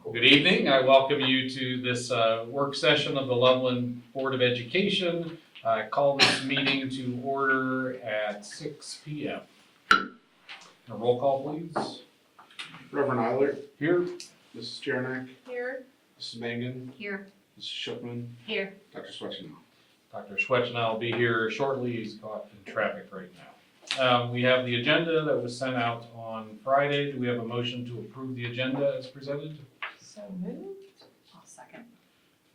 Good evening. I welcome you to this work session of the Loveland Board of Education. I call this meeting to order at 6 p.m. A roll call, please. Reverend Eiler. Here. Mrs. Jernick. Here. Mrs. Mangan. Here. Mrs. Shipman. Here. Dr. Swetchenow. Dr. Swetchenow will be here shortly. He's caught in traffic right now. We have the agenda that was sent out on Friday. Do we have a motion to approve the agenda as presented? So moved. I'll second.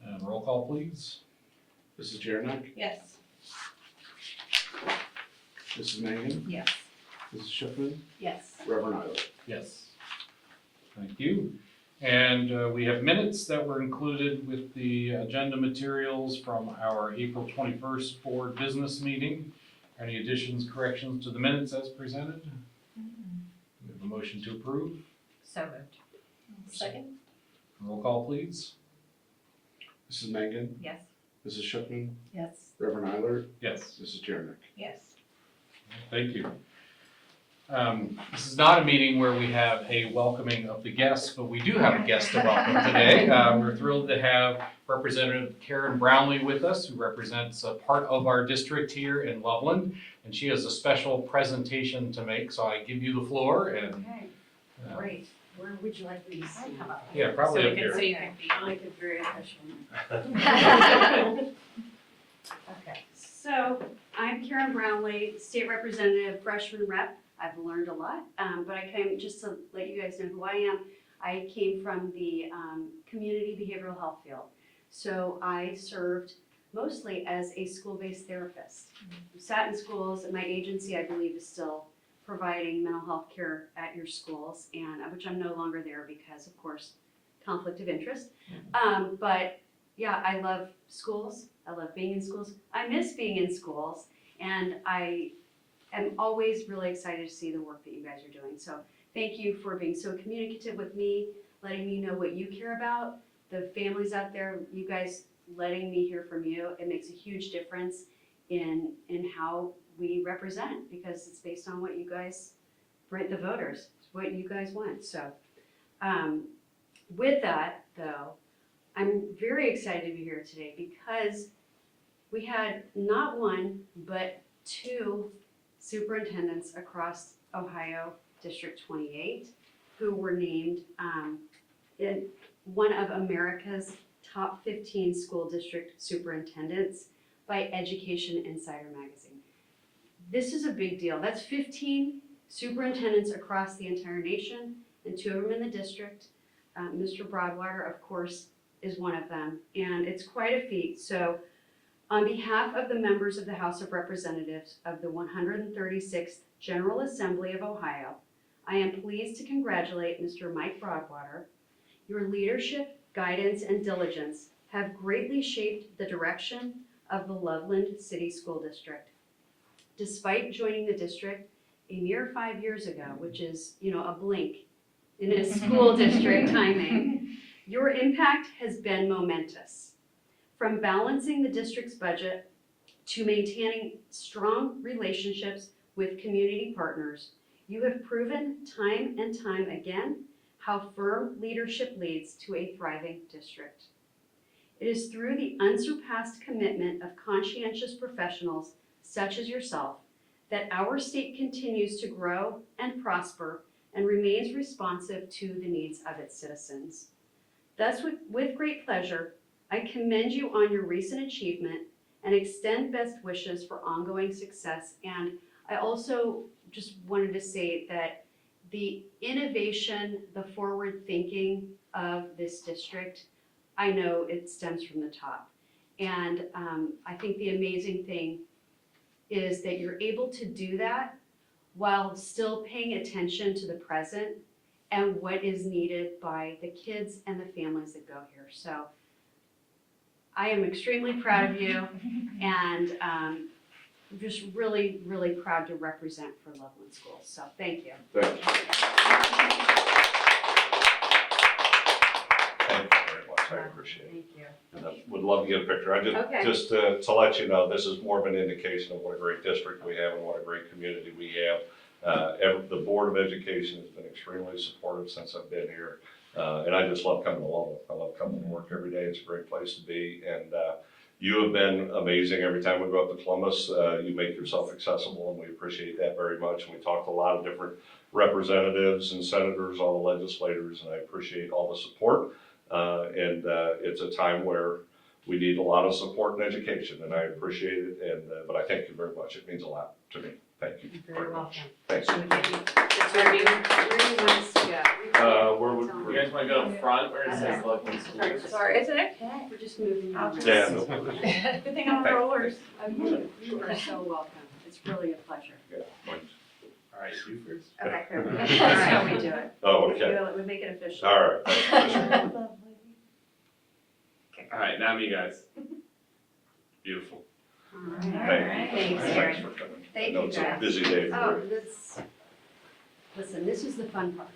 And roll call, please. Mrs. Jernick. Yes. Mrs. Mangan. Yes. Mrs. Shipman. Yes. Reverend Eiler. Yes. Thank you. And we have minutes that were included with the agenda materials from our April 21st board business meeting. Any additions, corrections to the minutes as presented? We have a motion to approve. So moved. Second. Roll call, please. Mrs. Mangan. Yes. Mrs. Shipman. Yes. Reverend Eiler. Yes. Mrs. Jernick. Yes. Thank you. This is not a meeting where we have a welcoming of the guests, but we do have a guest to welcome today. We're thrilled to have Representative Karen Brownlee with us, who represents a part of our district here in Loveland, and she has a special presentation to make, so I give you the floor. And Okay, great. Where would you like me to sit? yeah, probably So up we can here. see you can be I could very official. Okay, so I'm Karen Brownlee, State Representative, Freshman Rep. I've learned a lot, but I came, just to let you guys know who I am, I came from the community behavioral health field. So I served mostly as a school-based therapist. Sat in schools, and my agency, I believe, is still providing mental health care at your schools, and which I'm no longer there because, of course, conflict of interest. But yeah, I love schools. I love being in schools. I miss being in schools, and I am always really excited to see the work that you guys are doing. So thank you for being so communicative with me, letting me know what you care about. The families out there, you guys letting me hear from you, it makes a huge difference in how we represent, because it's based on what you guys, right, the voters, what you guys want. So with that though, I'm very excited to be here today because we had not one, but two superintendents across Ohio District 28 who were named in one of America's top 15 school district superintendents by Education Insider magazine. This is a big deal. That's 15 superintendents across the entire nation, and two of them in the district. Mr. Broadwater, of course, is one of them, and it's quite a feat. So on behalf of the members of the House of Representatives of the 136th General Assembly of Ohio, I am pleased to congratulate Mr. Mike Broadwater. Your leadership, guidance, and diligence have greatly shaped the direction of the Loveland City School District. Despite joining the district a mere 5 years ago, which is, a blink in a school district timing, your impact has been momentous. From balancing the district's budget to maintaining strong relationships with community partners, you have proven time and time again how firm leadership leads to a thriving district. It is through the unsurpassed commitment of conscientious professionals such as yourself that our state continues to grow and prosper and remains responsive to the needs of its citizens. Thus, with great pleasure, I commend you on your recent achievement and extend best wishes for ongoing success. And I also just wanted to say that the innovation, the forward thinking of this district, I know it stems from the top. And I think the amazing thing is that you're able to do that while still paying attention to the present and what is needed by the kids and the families that go here. So I am extremely proud of you, and I'm just really, really proud to represent for Loveland Schools. So thank you. Thank you. Thank you very much, I appreciate it. Thank you. And I would love to get a picture. Okay. Just to let you know, this is more of an indication of what a great district we have and what a great community we have. The Board of Education has been extremely supportive since I've been here. And I just love coming to Louisville. I love coming to work every day. It's a great place to be. And you have been amazing. Every time we go up to Columbus, you make yourself accessible, and we appreciate that very much. And we talked to a lot of different representatives and senators, all the legislators, and I appreciate all the support. It's a time where we need a lot of support in education, and I appreciate it. But I thank you very much. It means a lot to me. Thank you You're very welcome. Thanks. Where do you want us to go? Where would You guys wanna go up front where it says local schools? Sorry, is it okay? We're just moving on. Yeah, no. Good thing I'm on rollers. Oh, you are so welcome. It's really a pleasure. Alright, you first. Okay, fair enough. That's how we do it. Oh, okay. We make it official. All right. Alright, now me guys. Beautiful. All right. Thank you. Thanks, Thanks Aaron. for coming. I Thank know you, it's a guys. busy day Oh, for you. listen, this is the fun part.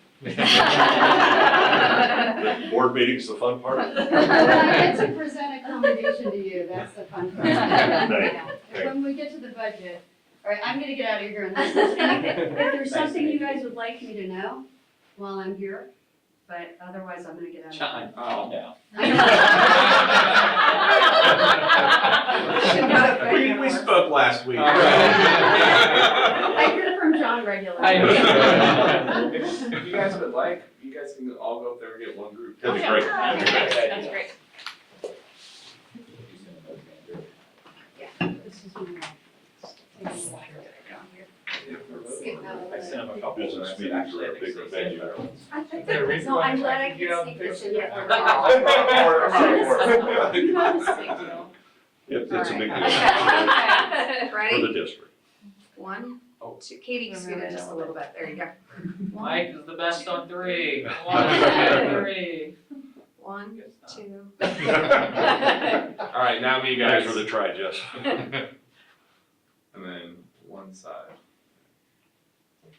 Board meeting's the fun part? When I get to present a commendation to you, that's the fun part. Thank When we get to the budget, all right, I'm gonna get out of here unless there's anything, if there's something you guys would like me to know while I'm here, but otherwise I'm gonna get out of here. John, calm down. We spoke last week. I hear from John regularly. If you guys would like, you guys can all go up there and get one group. That'd be great. That'd be great. That's great. This is my. Skip out of I the- sent him a couple. Business and I said, meetings actually, are I a think bigger they said venue. that. No, I'm glad I could sneak this in here. I'm on board. You know, this big deal. It's a big deal Okay. for Ready? the district. 1, Oh. 2, Katie, scoot it just a little bit, there you go. Mike is the best on 3. 1, 2, 3. 1, 2. Alright, now me guys. Thanks for the try, Jess. And then one side.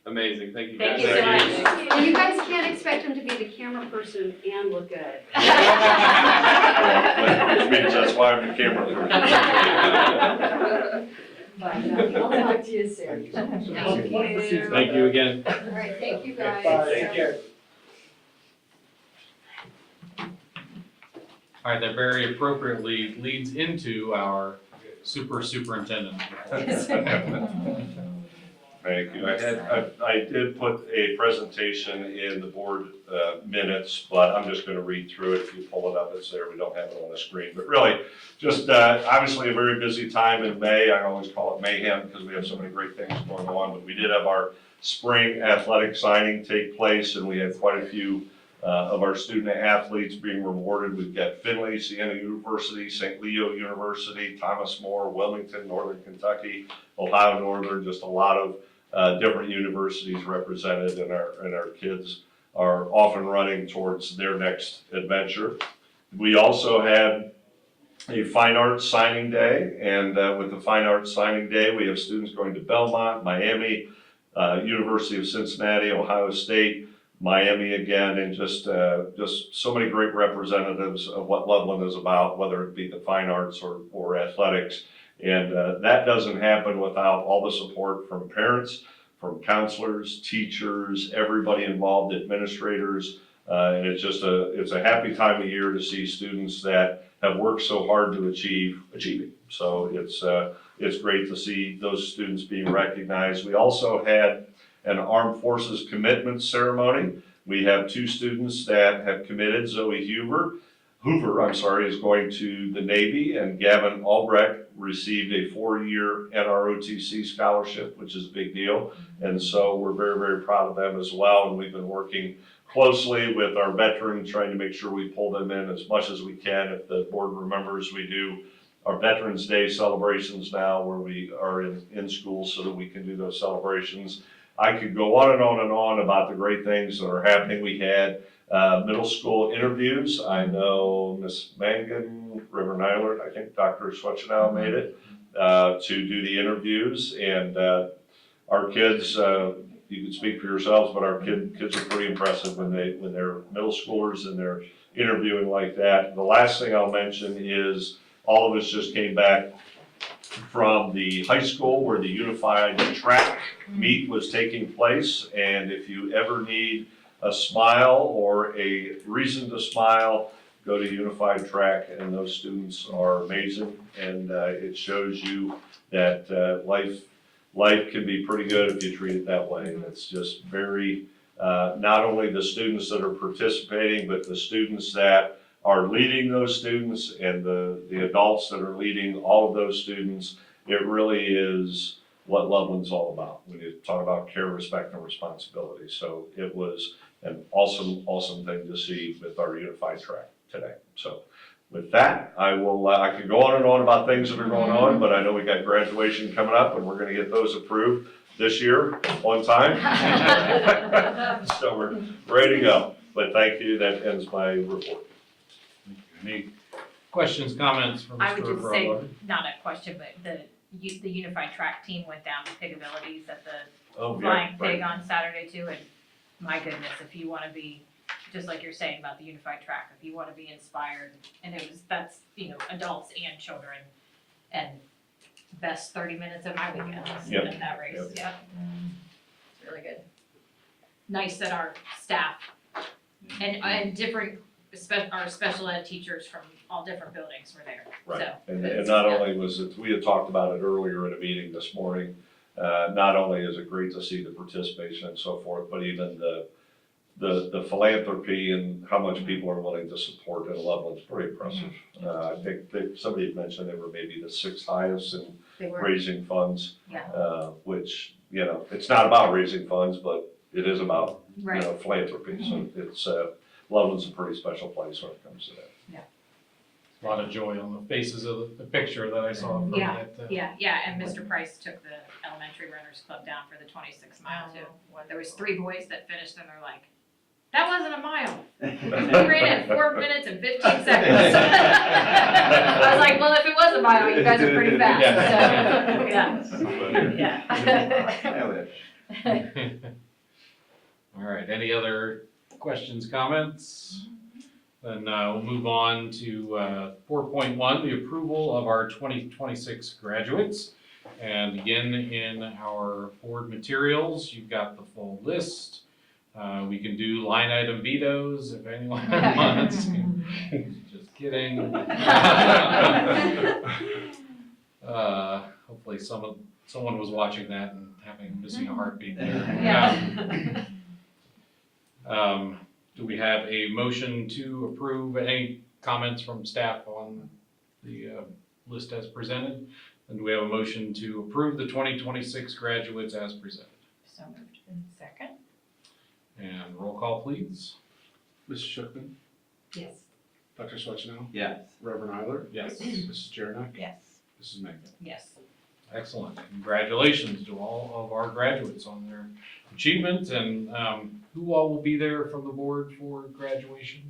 Amazing, thank you Thank guys. you so much. Well, you guys can't expect him to be the camera person and look good. Which means that's why I'm the camera person. But I'll talk to you soon. Thank you. Thank you again. All right, thank you guys. Take care. All right, that very appropriately leads into our superintendent. Thank you. I did put a presentation in the board minutes, but I'm just gonna read through it. If you pull it up, it's there. We don't have it on the screen. But really, just obviously a very busy time in May. I always call it mayhem because we have so many great things going on. But we did have our spring athletic signing take place, and we had quite a few of our student athletes being rewarded. We've got Findlay, Siena University, St. Leo University, Thomas More, Wilmington, Northern Kentucky, Ohio Northern, just a lot of different universities represented, and our kids are off and running towards their next adventure. We also had a fine arts signing day, and with the fine arts signing day, we have students going to Belmont, Miami, University of Cincinnati, Ohio State, Miami again, and just so many great representatives of what Loveland is about, whether it be the fine arts or athletics. And that doesn't happen without all the support from parents, from counselors, teachers, everybody involved, administrators. And it's a happy time of year to see students that have worked so hard to achieving. So it's great to see those students being recognized. We also had an Armed Forces commitment ceremony. We have 2 students that have committed. Zoe Hoover, is going to the Navy, and Gavin Albrecht received a 4-year NROTC scholarship, which is a big deal. And so we're very, very proud of them as well. And we've been working closely with our veterans, trying to make sure we pull them in as much as we can. If the board remembers, we do our Veterans Day celebrations now where we are in school so that we can do those celebrations. I could go on and on and on about the great things that are happening. We had middle school interviews. I know Miss Mangan, Reverend Eilert, I think Dr. Swetchenow made it to do the interviews. And our kids, you can speak for yourselves, but our kids are pretty impressive when they're middle schoolers and they're interviewing like that. The last thing I'll mention is all of us just came back from the high school where the unified track meet was taking place. And if you ever need a smile or a reason to smile, go to Unified Track, and those students are amazing. And it shows you that life can be pretty good if you treat it that way. It's just very, not only the students that are participating, but the students that are leading those students and the adults that are leading all of those students. It really is what Loveland's all about when you talk about care, respect, and responsibility. So it was an awesome, awesome thing to see with our Unified Track today. So with that, I could go on and on about things that are going on, but I know we got graduation coming up and we're gonna get those approved this year on time. So we're ready to go. But thank you, that ends my report. Any questions, comments from I would Mr. just say, Farabee? not a question, but the Unified Track team went down to Pig Abilities at the Oh, yeah, Flying right. Pig on Saturday too, and my goodness, if you wanna be, just like you're saying about the Unified Track, if you wanna be inspired, and that's, adults and children, and best 30 minutes of my weekend was Yep, in that race, yep. yep. It's really good. Nice that our staff and different, our special ed teachers from all different buildings were there, Right, so. and it's- not yeah. only was it, we had talked about it earlier in a meeting this morning, not only is it great to see the participation and so forth, but even the philanthropy and how much people are willing to support at Loveland's pretty impressive. I think somebody had mentioned they were maybe the sixth highest in They were, raising funds, yeah, which, it's not about raising funds, but it is about, right. philanthropy. So it's, Loveland's a pretty special place when it comes to that. A lot of joy on the faces of the picture that I saw from Yeah, that. Yeah, and Mr. Price took the Elementary Runners Club down for the 26 mile too. There was 3 boys that finished and they're like, that wasn't a mile. We ran it in 4 minutes and 15 seconds. I was like, well, if it was a mile, you guys are pretty fast, so, yeah. Yeah. All right, any other questions, comments? Then we'll move on to 4.1, the approval of our 2026 graduates. And again, in our board materials, you've got the full list. We can do line item vetoes if anyone wants. Just kidding. Hopefully someone was watching that and missing a heartbeat there. Yeah. Do we have a motion to approve? Any comments from staff on the list as presented? And do we have a motion to approve the 2026 graduates as presented? So moved. Second? And roll call, please. Mrs. Schiffman, Yes. Dr. Swetchnow, Yes. Reverend Eiler, Yes. Mrs. Jerniak, Yes. Mrs. Megan. Yes. Excellent. Congratulations to all of our graduates on their achievement. And who all will be there from the board for graduation?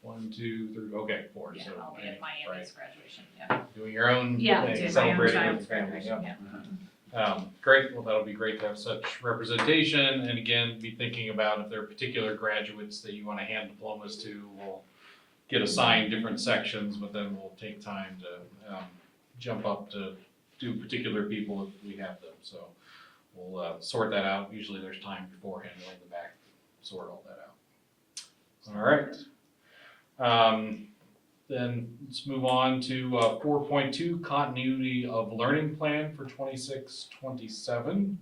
1, 2, 3, okay, 4. Yeah, So, I'll be at right. Miami's graduation, yeah. Doing your own Yeah, thing, doing my own celebrating child's with the family, graduation, yeah. yeah. Great, well, that'll be great to have such representation, and again, be thinking about if there are particular graduates that you wanna hand diplomas to, we'll get assigned different sections, but then we'll take time to, jump up to do particular people if we have them, so we'll, sort that out, usually there's time beforehand, in the back, sort all that out. All right. Then let's move on to 4.2, continuity of learning plan for 26-27.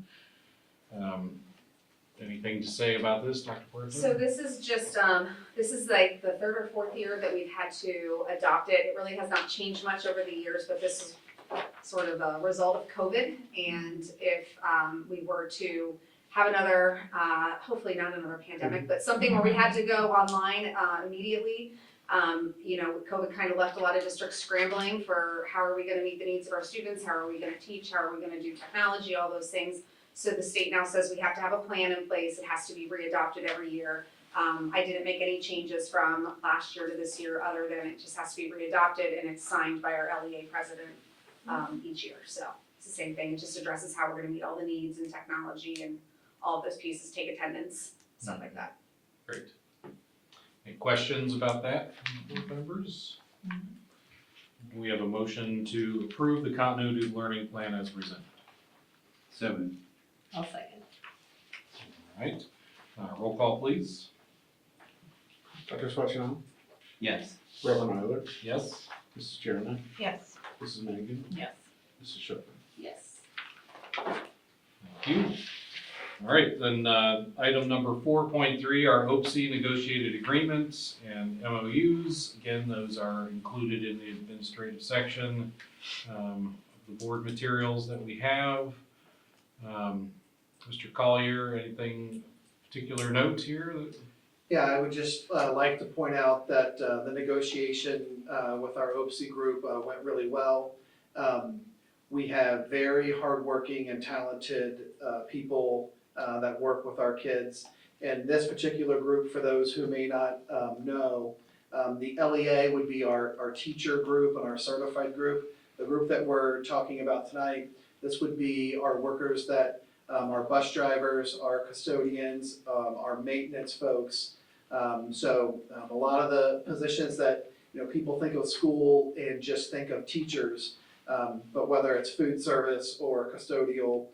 Anything to say about this, Dr. Puerto? So this is just, this is like the 3rd or 4th year that we've had to adopt it. It really has not changed much over the years, but this is sort of a result of COVID. And if we were to have another, hopefully not another pandemic, but something where we had to go online immediately, COVID kind of left a lot of districts scrambling for how are we gonna meet the needs of our students, how are we gonna teach, how are we gonna do technology, all those things. So the state now says we have to have a plan in place, it has to be readopted every year. I didn't make any changes from last year to this year, other than it just has to be readopted and it's signed by our LEA president each year. So it's the same thing, it just addresses how we're gonna meet all the needs and technology and all of those pieces, take attendance, stuff like that. Great. Any questions about that from board members? We have a motion to approve the continuity of learning plan as presented. So moved. I'll second. All right. Roll call, please. Dr. Swetchnow? Yes. Reverend Euler? Yes? Mrs. Jernick? Yes. Mrs. Megan? Yes. Mrs. Schiffman? Yes. Thank you. All right, then, item number 4.3 are OPC negotiated agreements and MOUs. Again, those are included in the administrative section of the board materials that we have. Mr. Collier, anything particular note here? Yeah, I would just like to point out that the negotiation with our OPC group went really well. We have very hardworking and talented people that work with our kids. And this particular group, for those who may not know, the LEA would be our teacher group and our certified group. The group that we're talking about tonight, this would be our workers that our bus drivers, our custodians, our maintenance folks. So a lot of the positions that, people think of school and just think of teachers, but whether it's food service or custodial,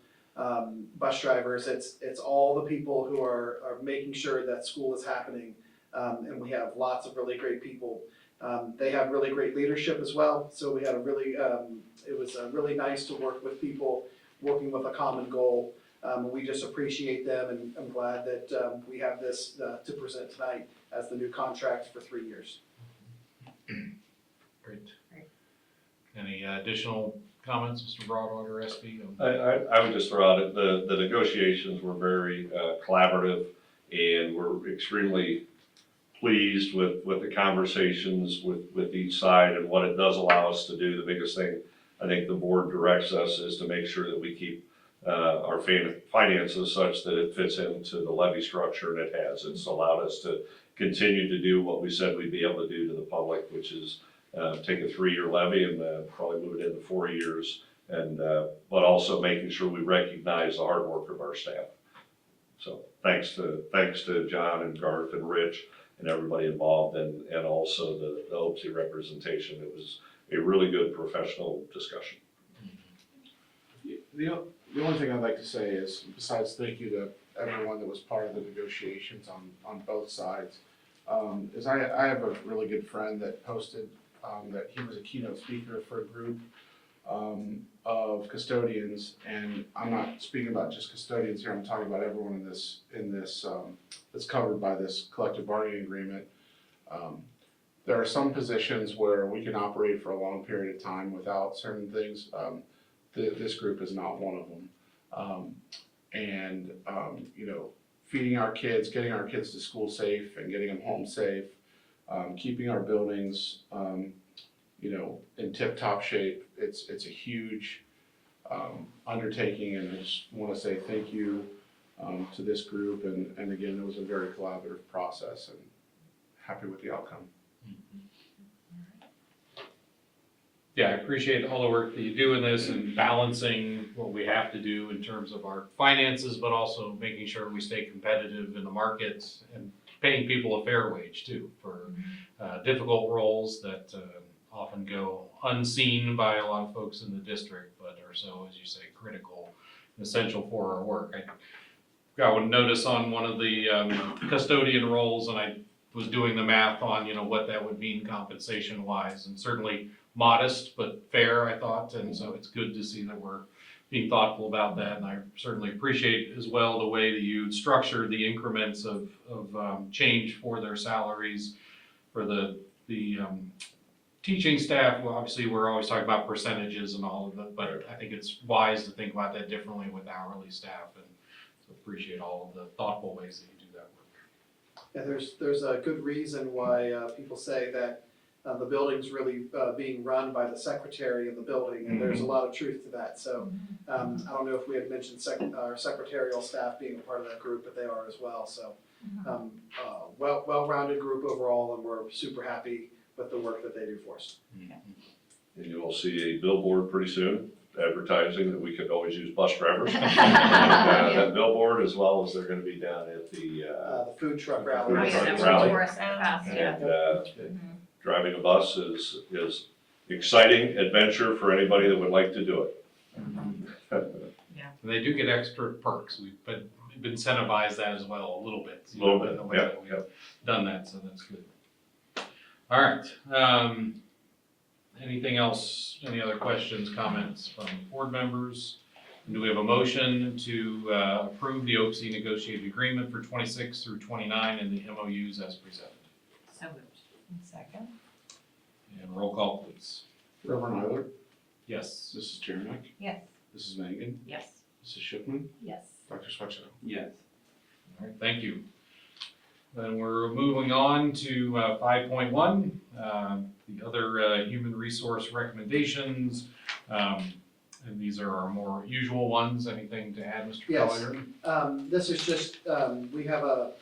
bus drivers, it's all the people who are making sure that school is happening. And we have lots of really great people. They have really great leadership as well. So we had it was really nice to work with people working with a common goal. We just appreciate them, and I'm glad that we have this to present tonight as the new contract for 3 years. Great. Any additional comments, Mr. Broadwater, SB? I would just throw out, the negotiations were very collaborative, and we're extremely pleased with the conversations with each side and what it does allow us to do. The biggest thing I think the board directs us is to make sure that we keep our finances such that it fits into the levy structure, and it has. It's allowed us to continue to do what we said we'd be able to do to the public, which is take a 3-year levy and probably move it into 4 years, and but also making sure we recognize the hard work of our staff. So thanks to John and Garth and Rich and everybody involved, and also the OPC representation. It was a really good professional discussion. The only thing I'd like to say is, besides thank you to everyone that was part of the negotiations on both sides, is I have a really good friend that posted that he was a keynote speaker for a group of custodians, and I'm not speaking about just custodians here, I'm talking about everyone in this that's covered by this collective bargaining agreement. There are some positions where we can operate for a long period of time without certain things. This group is not one of them. Feeding our kids, getting our kids to school safe and getting them home safe, keeping our buildings, in tip-top shape. It's a huge undertaking, and I just want to say thank you to this group. And again, it was a very collaborative process, and happy with the outcome. Yeah, I appreciate all the work that you do in this and balancing what we have to do in terms of our finances, but also making sure we stay competitive in the markets and paying people a fair wage too for difficult roles that often go unseen by a lot of folks in the district, but are so, as you say, critical and essential for our work. I got one notice on one of the custodian roles, and I was doing the math on, what that would mean compensation wise, and certainly modest but fair, I thought, and so it's good to see that we're being thoughtful about that, and I certainly appreciate as well the way that you structured the increments of change for their salaries for the teaching staff. Well, obviously, we're always talking about percentages and all of it, but I think it's wise to think about that differently with hourly staff, and so appreciate all of the thoughtful ways that you do that work. Yeah, there's a good reason why people say that the building's really being run by the secretary of the building, and there's a lot of truth to that. So I don't know if we had mentioned our secretarial staff being a part of that group, but they are as well. So well-rounded group overall, and we're super happy with the work that they do for us. And you will see a billboard pretty soon advertising that we could always use bus drivers. That billboard, as well as they're going to be down at The food truck Food rally. Oh, yeah, truck that's rally. what tourists asked, yeah. And driving a bus is exciting adventure for anybody that would like to do it. And they do get extra perks. We've been incentivize that as well a little bit. A little bit, in the way yeah, that we've yeah. Done that, so that's good. All right, anything else, any other questions, comments from board members? And do we have a motion to approve the OPC negotiated agreement for 26 through 29 and the MOUs as presented? So moved. Second. And roll call, please. Reverend Eiler, Yes. Mrs. Jernick, Yes. Mrs. Mangan, Yes. Mrs. Shipman, Yes. Dr. Swetchell. Yes. All right, thank you. Then we're moving on to 5.1, the other human resource recommendations. And these are our more usual ones. Anything to add, Mr. Yes. Collier? This is just, we have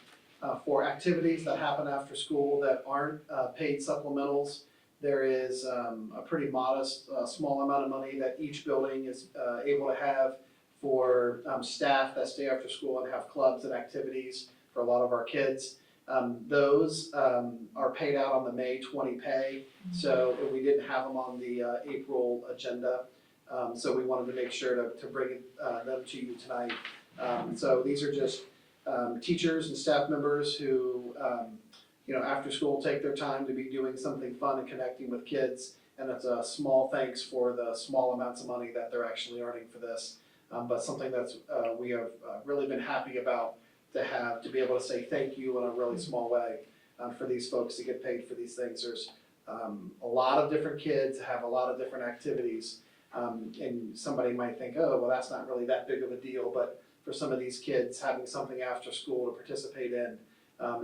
for activities that happen after school that aren't paid supplementals, there is a pretty modest, small amount of money that each building is able to have for staff that stay after school and have clubs and activities for a lot of our kids. Those are paid out on the May 20 pay, so we didn't have them on the April agenda. So we wanted to make sure to bring them to you tonight. So these are just teachers and staff members who, after school take their time to be doing something fun and connecting with kids. And it's a small thanks for the small amounts of money that they're actually earning for this. But something that's we have really been happy about to be able to say thank you in a really small way for these folks to get paid for these things. There's a lot of different kids have a lot of different activities. And somebody might think, oh, well, that's not really that big of a deal, but for some of these kids, having something after school to participate in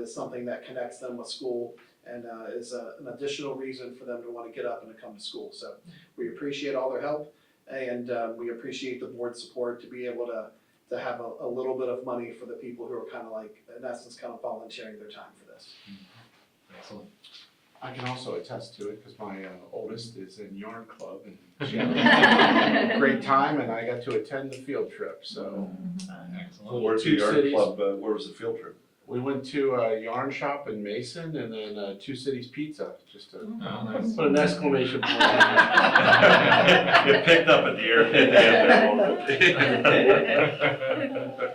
is something that connects them with school and is an additional reason for them to want to get up and to come to school. So we appreciate all their help, and we appreciate the board's support to be able to have a little bit of money for the people who are kind of like, in essence, kind of volunteering their time for this. Excellent. I can also attest to it because my oldest is in yarn club and she had a great time and I got to attend the field trip, so. Excellent. Where's the Two yard cities. club, where was the field trip? We went to a yarn shop in Mason and then Two Cities Pizza, just to Oh, nice. put an exclamation point on It picked up at the air, at the end there.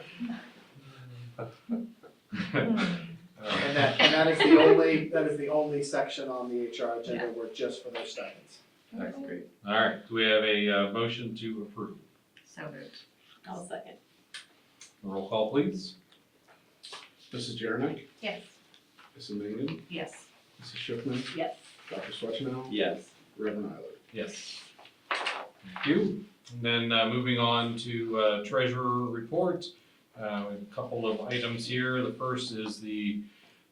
And that is the only section on the HR agenda where just for their stipends. That's great. All right, do we have a motion to approve? So moved. I'll second. Roll call, please. Mrs. Jernick, Yes. Mrs. Mangan, Yes. Mrs. Shipman, Yes. Dr. Swetchell, Yes. Reverend Eiler. Yes. Thank you. And then moving on to treasurer report. We have a couple of items here. The first is the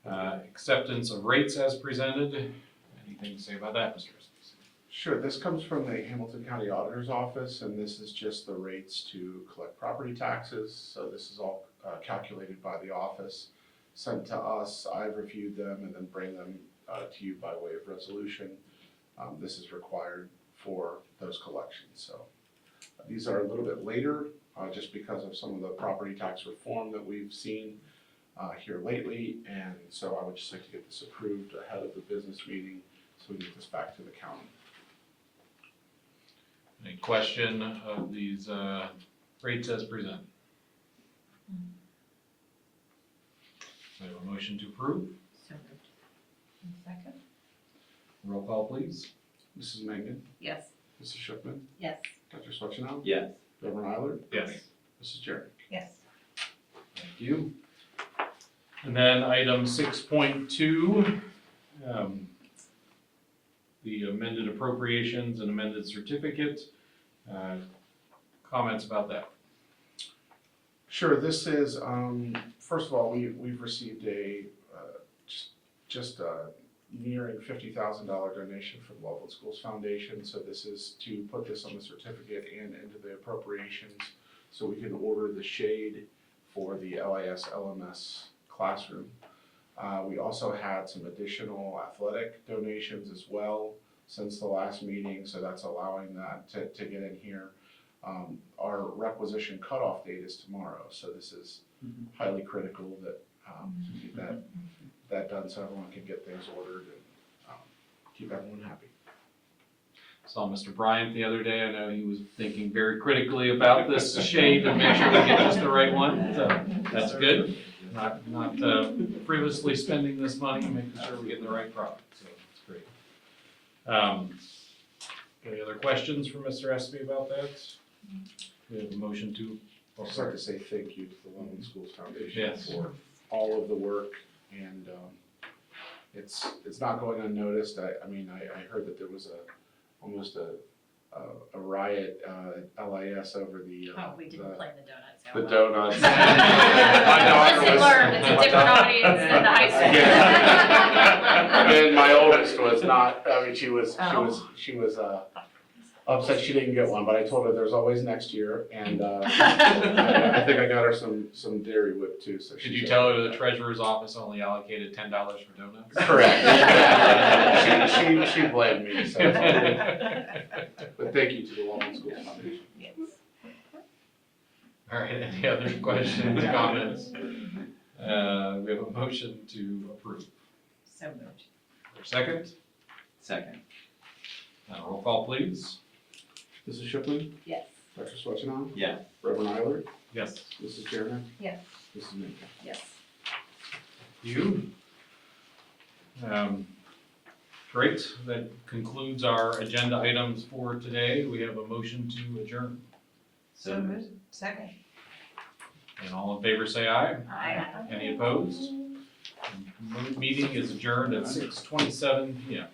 acceptance of rates as presented. Anything to say about that, Mr. Estes? Sure, this comes from the Hamilton County Auditor's Office, and this is just the rates to collect property taxes. So this is all calculated by the office, sent to us. I've reviewed them and then bring them to you by way of resolution. This is required for those collections. So these are a little bit later, just because of some of the property tax reform that we've seen here lately. And so I would just like to get this approved ahead of the business meeting so we can get this back to the county. Any question of these rates as presented? We have a motion to approve. So moved. Second. Roll call, please. Mrs. Mangan, Yes. Mrs. Shipman, Yes. Dr. Swetchell, Yes. Reverend Eiler, Yes. Mrs. Jernick. Yes. Thank you. And then item 6.2, the amended appropriations and amended certificate. Comments about that? Sure, this is, first of all, we've received a, just a nearing $50,000 donation from the Loveland Schools Foundation. So this is to put this on the certificate and into the appropriations so we can order the shade for the LIS LMS classroom. We also had some additional athletic donations as well since the last meeting, so that's allowing that to get in here. Our requisition cutoff date is tomorrow, so this is highly critical that to get that done so everyone can get things ordered and keep everyone happy. Saw Mr. Bryant the other day. I know he was thinking very critically about this shade to make sure we get just the right one. So that's good. Not frivolously spending this money, making sure we get the right product. So that's great. Any other questions for Mr. Espy about that? We have a motion to. I'd just like to say thank you to the Loveland Schools Foundation Yes. for all of the work, and it's not going unnoticed. I mean, I heard that there was almost a riot at LIS over the Oh, we didn't play the donuts. the donuts. Lesson learned, it's a different audience than the high school. And my oldest was not, I mean, she was upset she didn't get one, but I told her there's always next year, and I think I got her some Dairy Whip too, so. Did you tell her the treasurer's office only allocated $10 for donuts? Correct. She blamed me, so it's all good. But thank you to the Loveland Schools Foundation. Yes. All right, any other questions, comments? We have a motion to approve. So moved. For a second, Second. roll call please. Mrs. Shipley, Yes. Dr. Swetchenow, Yeah. Reverend Eilert, Yes. Mrs. Jernick, Yes. Mrs. Minka. Yes. You. Great, that concludes our agenda items for today. We have a motion to adjourn. So moved. Second. And all in favor say aye. Aye. Any opposed? Meeting is adjourned at 6:27 PM.